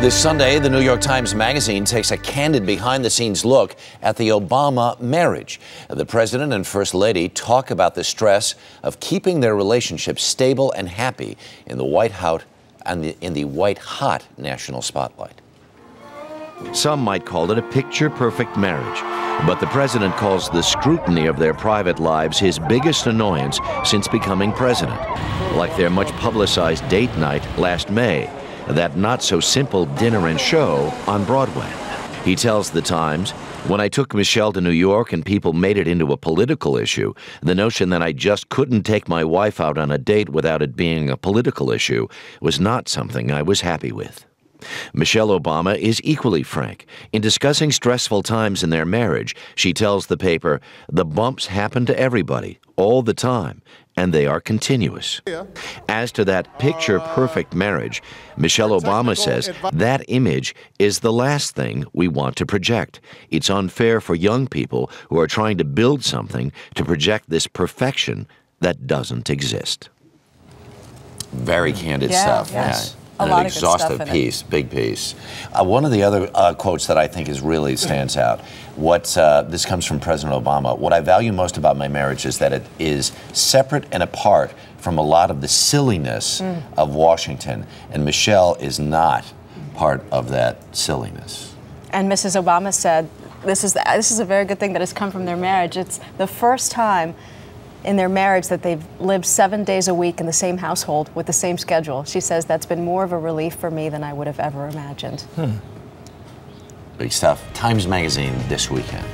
This Sunday, the New York Times Magazine takes a candid behind-the-scenes look at the Obama marriage. The president and first lady talk about the stress of keeping their relationship stable and happy in the White House and in the white-hot national spotlight. Some might call it a picture-perfect marriage, but the president calls the scrutiny of their private lives his biggest annoyance since becoming president, like their much-publicized date night last May, that not-so-simple dinner and show on Broadway. He tells the Times, "When I took Michelle to New York and people made it into a political issue, the notion that I just couldn't take my wife out on a date without it being a political issue was not something I was happy with." Michelle Obama is equally frank. In discussing stressful times in their marriage, she tells the paper, "The bumps happen to everybody, all the time, and they are continuous." As to that picture-perfect marriage, Michelle Obama says that image is the last thing we want to project. It's unfair for young people who are trying to build something to project this perfection that doesn't exist. Very candid stuff. Yes. Yeah. And an exhaustive piece, big piece. One of the other quotes that I think really stands out, this comes from President Obama. "What I value most about my marriage is that it is separate and apart from a lot of the silliness of Washington, and Michelle is not part of that silliness." And Mrs. Obama said, this is a very good thing that has come from their marriage. It's the first time in their marriage that they've lived 7 days a week in the same household with the same schedule. She says that's been more of a relief for me than I would have ever imagined. Big stuff. Times Magazine this weekend.